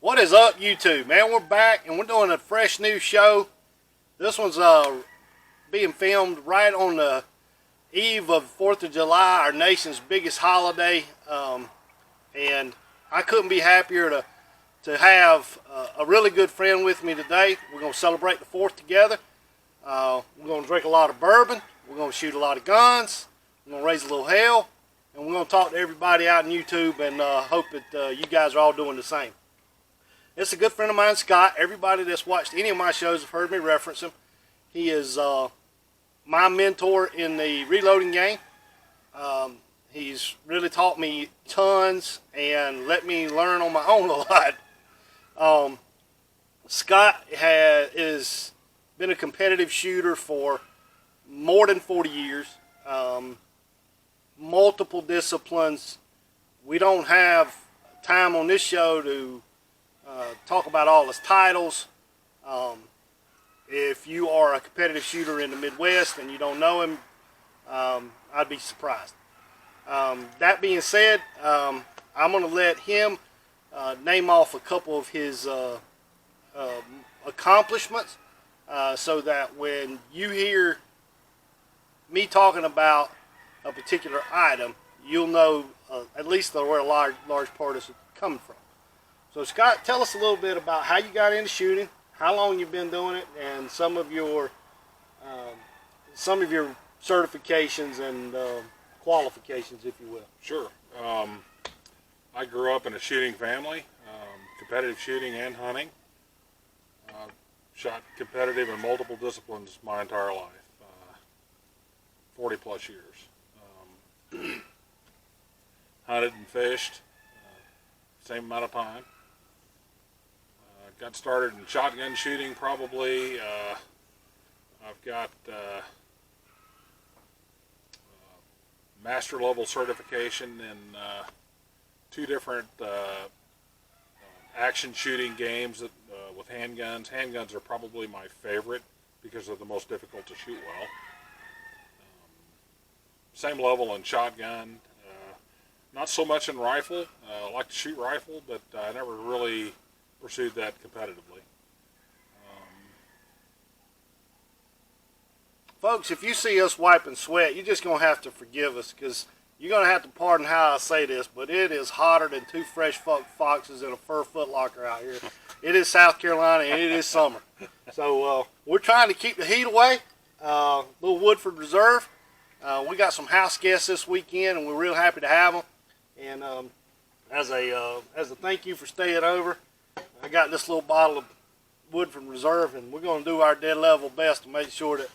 What is up, YouTube, man? We're back and we're doing a fresh new show. This one's being filmed right on the eve of 4th of July, our nation's biggest holiday. And I couldn't be happier to have a really good friend with me today. We're going to celebrate the 4th together. We're going to drink a lot of bourbon. We're going to shoot a lot of guns. We're going to raise a little hell. And we're going to talk to everybody out on YouTube and hope that you guys are all doing the same. It's a good friend of mine, Scott. Everybody that's watched any of my shows have heard me reference him. He is my mentor in the reloading game. He's really taught me tons and let me learn on my own a lot. Scott has been a competitive shooter for more than 40 years. Multiple disciplines. We don't have time on this show to talk about all his titles. If you are a competitive shooter in the Midwest and you don't know him, I'd be surprised. That being said, I'm going to let him name off a couple of his accomplishments so that when you hear me talking about a particular item, you'll know at least where a large part is coming from. So Scott, tell us a little bit about how you got into shooting, how long you've been doing it, and some of your certifications and qualifications, if you will. Sure. I grew up in a shooting family, competitive shooting and hunting. Shot competitive in multiple disciplines my entire life, 40 plus years. Hunted and fished, same amount of time. Got started in shotgun shooting probably. I've got master level certification in 2 different action shooting games with handguns. Handguns are probably my favorite because they're the most difficult to shoot well. Same level in shotgun. Not so much in rifle. I like to shoot rifle, but I never really pursued that competitively. Folks, if you see us wiping sweat, you're just going to have to forgive us, because you're going to have to pardon how I say this, but it is hotter than 2 fresh foxes in a fur footlocker out here. It is South Carolina, and it is summer. So we're trying to keep the heat away. Little Woodford Reserve. We got some house guests this weekend, and we're real happy to have them. And as a thank you for staying over, I got this little bottle of Woodford Reserve, and we're going to do our dead level best to make sure that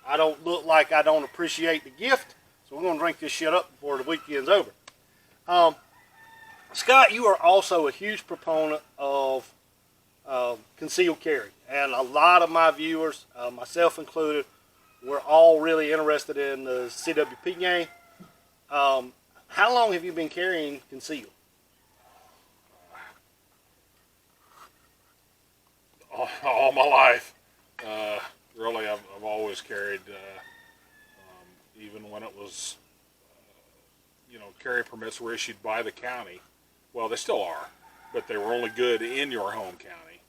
I don't look like I don't appreciate the gift. So we're going to drink this shit up before the weekend's over. Scott, you are also a huge proponent of concealed carry. And a lot of my viewers, myself included, we're all really interested in the CWP game. How long have you been carrying concealed? All my life. Really, I've always carried, even when it was, carry permits were issued by the county. Well, they still are, but they were only good in your home county.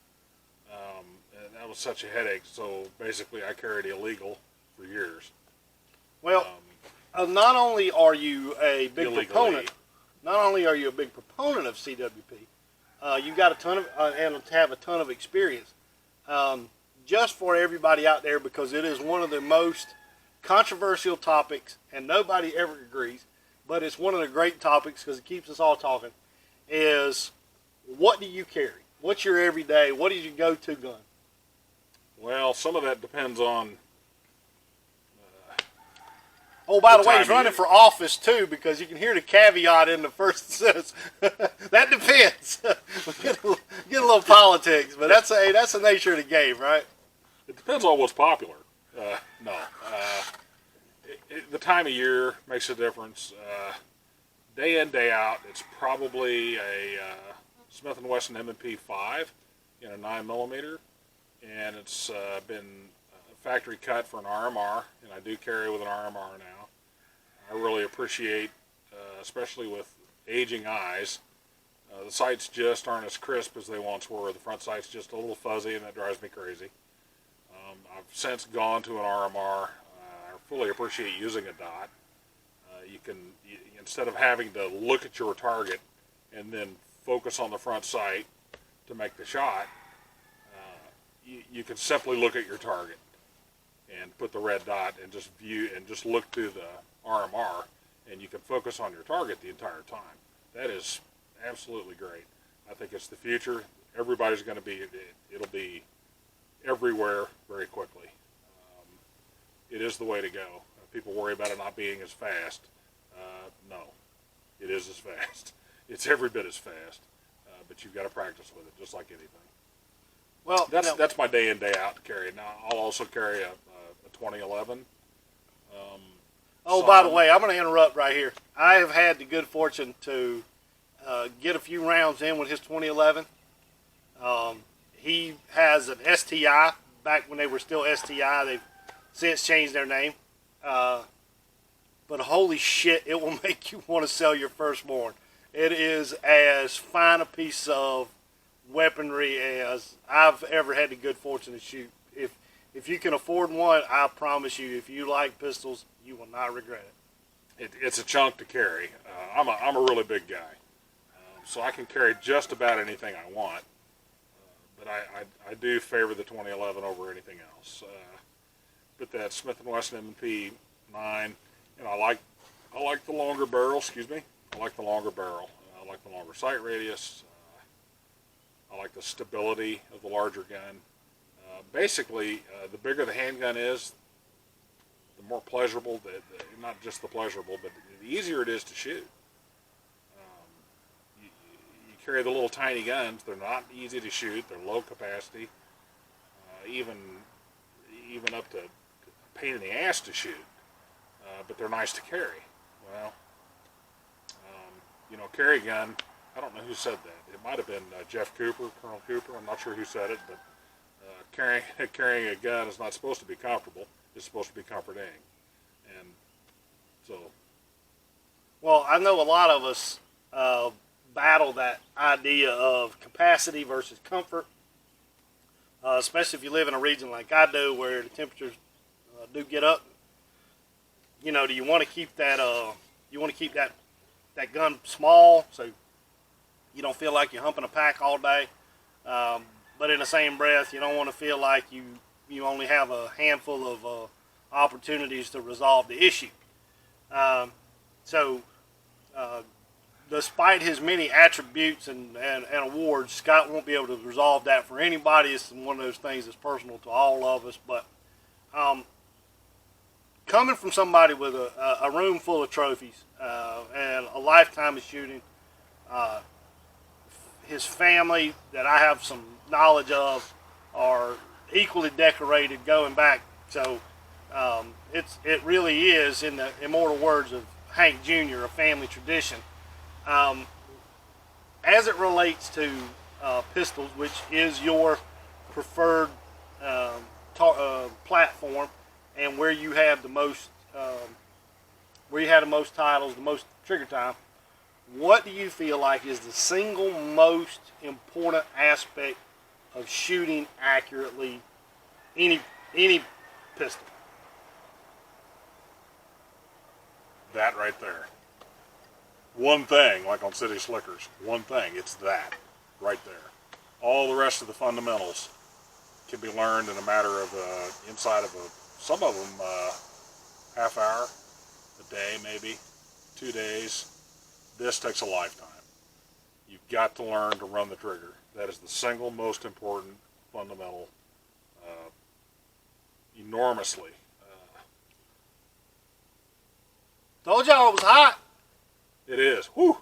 And that was such a headache, so basically I carried illegal for years. Well, not only are you a big proponent, of CWP, you've got a ton of, and have a ton of experience. Just for everybody out there, because it is one of the most controversial topics, and nobody ever agrees, but it's one of the great topics because it keeps us all talking, is what do you carry? What's your everyday? What is your go-to gun? Well, some of that depends on... oh, by the way, he's running for office, too, because you can hear the caveat in the first sentence. That depends. Get a little politics, but that's the nature of the game, right? It depends on what's popular. The time of year makes a difference. Day in, day out, it's probably a Smith & Wesson M&P 5 in a 9mm, and it's been factory cut for an RMR, and I do carry with an RMR now. I really appreciate, especially with aging eyes, The sights just aren't as crisp as they once were. The front sight's just a little fuzzy, and that drives me crazy. I've since gone to an RMR. I fully appreciate using a dot. Instead of having to look at your target and then focus on the front sight to make the shot, you can simply look at your target and put the red dot and just view and just look through the RMR, and you can focus on your target the entire time. That is absolutely great. I think it's the future. Everybody's going to be, it'll be everywhere very quickly. It is the way to go. People worry about it not being as fast. No, it is as fast. It's every bit as fast, but you've got to practice with it, just like anything. Well, that's my day in, day out carry. Now, I'll also carry a 2011. By the way, I'm going to interrupt right here. I have had the good fortune to get a few rounds in with his 2011. He has an STI. Back when they were still STI, they've since changed their name. But holy shit, it will make you want to sell your firstborn. It is as fine a piece of weaponry as I've ever had the good fortune to shoot. If you can afford one, I promise you, if you like pistols, you will not regret it. It's a chunk to carry. I'm a really big guy, so I can carry just about anything I want. But I do favor the 2011 over anything else. But that Smith & Wesson M&P 9, and I like the longer barrel. Excuse me. I like the longer barrel. I like the longer sight radius. I like the stability of the larger gun. Basically, the bigger the handgun is, the more pleasurable, not just the pleasurable, but the easier it is to shoot. You carry the little tiny guns. They're not easy to shoot. They're low capacity, even up to a pain in the ass to shoot. But they're nice to carry. Well, carry gun, I don't know who said that. It might have been Jeff Cooper, Colonel Cooper. I'm not sure who said it, but carrying a gun is not supposed to be comfortable. It's supposed to be comforting. And so... Well, I know a lot of us battle that idea of capacity versus comfort, especially if you live in a region like I do where the temperatures do get up. Do you want to keep that that gun small so you don't feel like you're humping a pack all day, but in the same breath you don't want to feel like you only have a handful of opportunities to resolve the issue. Despite his many attributes and awards, Scott won't be able to resolve that for anybody. It's one of those things that's personal to all of us, but coming from somebody with a room full of trophies and a lifetime of shooting, his family that I have some knowledge of are equally decorated going back. So it really is, in the immortal words of Hank Jr., a family tradition. As it relates to pistols, which is your preferred platform, and where you have the most titles, the most trigger time, what do you feel like is the single most important aspect of shooting accurately any pistol? That right there. One thing, like on City Slickers, one thing, it's that right there. All the rest of the fundamentals can be learned in a matter of inside of some of them half hour, a day maybe, 2 days. This takes a lifetime. You've got to learn to run the trigger. That is the single most important fundamental, enormously. Told y'all it was hot. It is. Whew.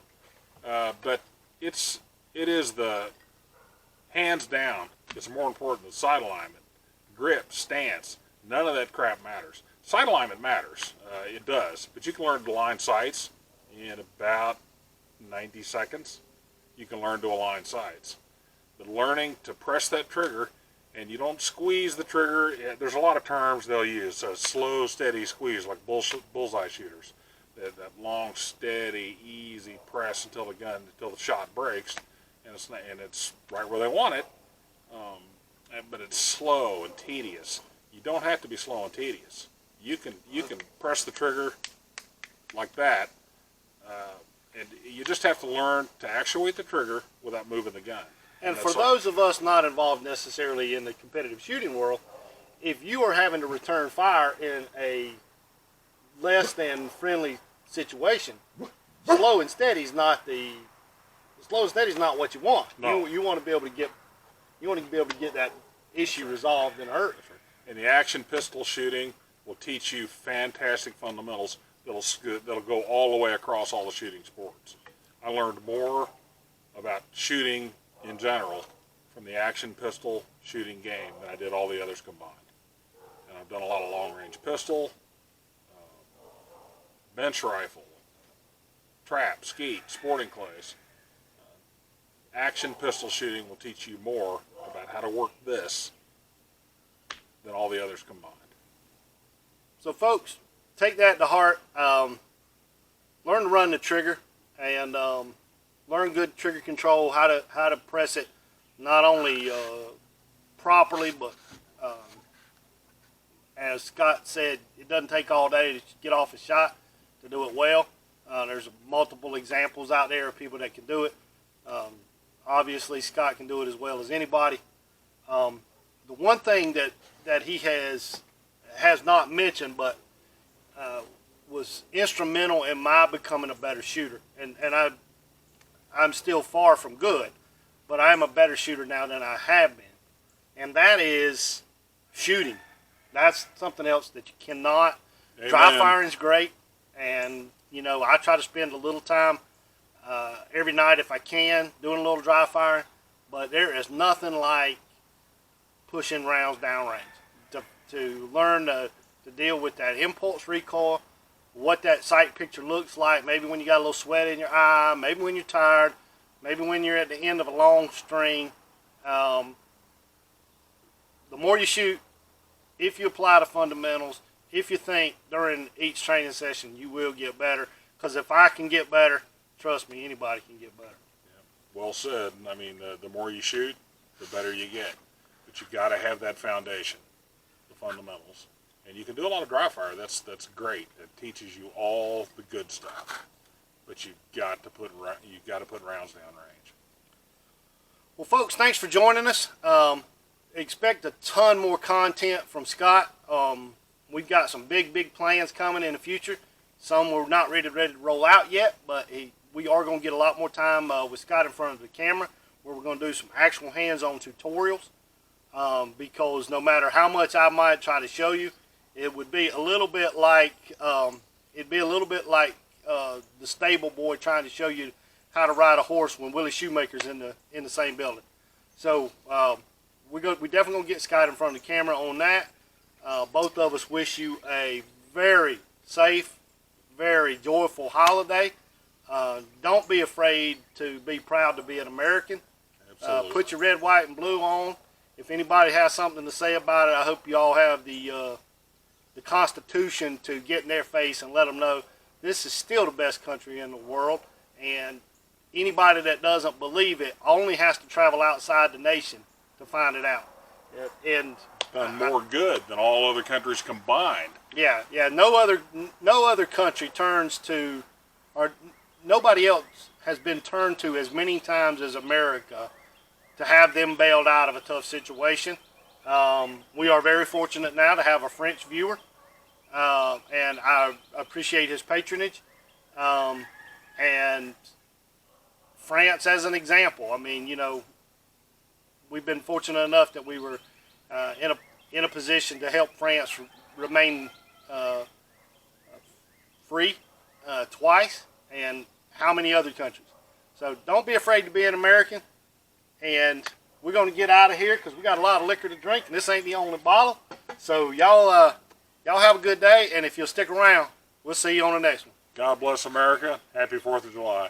But it is the, hands down, it's more important than sight alignment, grip, stance. None of that crap matters. Sight alignment matters. It does. But you can learn to align sights in about 90 seconds. You can learn to align sights. But learning to press that trigger, and you don't squeeze the trigger. There's a lot of terms they'll use. So slow, steady squeeze, like bullseye shooters. that long, steady, easy press until the shot breaks, and it's right where they want it. But it's slow and tedious. You don't have to be slow and tedious. You can press the trigger like that, and you just have to learn to actuate the trigger without moving the gun. And for those of us not involved necessarily in the competitive shooting world, if you are having to return fire in a less than friendly situation, slow and steady is not what you want. No. You want to be able to get that issue resolved in a hurry. And the action pistol shooting will teach you fantastic fundamentals that'll go all the way across all the shooting sports. I learned more about shooting in general from the action pistol shooting game than I did all the others combined. And I've done a lot of long-range pistol, bench rifle, trap, skeet, sporting clays. Action pistol shooting will teach you more about how to work this than all the others combined. So folks, take that to heart. Learn to run the trigger and learn good trigger control, how to press it not only properly, but as Scott said, it doesn't take all day to get off a shot to do it well. There's multiple examples out there of people that can do it. Obviously, Scott can do it as well as anybody. The one thing that he has not mentioned, but was instrumental in my becoming a better shooter, and I'm still far from good, but I am a better shooter now than I have been, and that is shooting. That's something else that you cannot. Amen. Dry firing is great, and I try to spend a little time every night if I can doing a little dry firing, but there is nothing like pushing rounds downrange to learn to deal with that impulse recoil, what that sight picture looks like, maybe when you got a little sweat in your eye, maybe when you're tired, maybe when you're at the end of a long string. The more you shoot, if you apply the fundamentals, if you think during each training session, you will get better. Because if I can get better, trust me, anybody can get better. Yeah. Well said. I mean, the more you shoot, the better you get. But you've got to have that foundation, the fundamentals. And you can do a lot of dry fire. That's great. It teaches you all the good stuff. But you've got to put rounds downrange. Well, folks, thanks for joining us. Expect a ton more content from Scott. We've got some big plans coming in the future. Some we're not ready to roll out yet, but we are going to get a lot more time with Scott in front of the camera, where we're going to do some actual hands-on tutorials. Because no matter how much I might try to show you, it would be a little bit like the stable boy trying to show you how to ride a horse when Willie Shoemaker's in the same building. So we definitely going to get Scott in front of the camera on that. Both of us wish you a very safe, very joyful holiday. Don't be afraid to be proud to be an American. Put your red, white, and blue on. If anybody has something to say about it, I hope you all have the Constitution to get in their face and let them know this is still the best country in the world. And anybody that doesn't believe it only has to travel outside the nation to find it out. And done more good than all other countries combined. Yeah. No other country turns to, or nobody else has been turned to as many times as America to have them bailed out of a tough situation. We are very fortunate now to have a French viewer, and I appreciate his patronage. And France as an example. I mean, we've been fortunate enough that we were in a position to help France remain free twice, and how many other countries. So don't be afraid to be an American. And we're going to get out of here because we got a lot of liquor to drink, and this ain't the only bottle. So y'all have a good day, and if you'll stick around, we'll see you on the next one. God bless America. Happy 4th of July.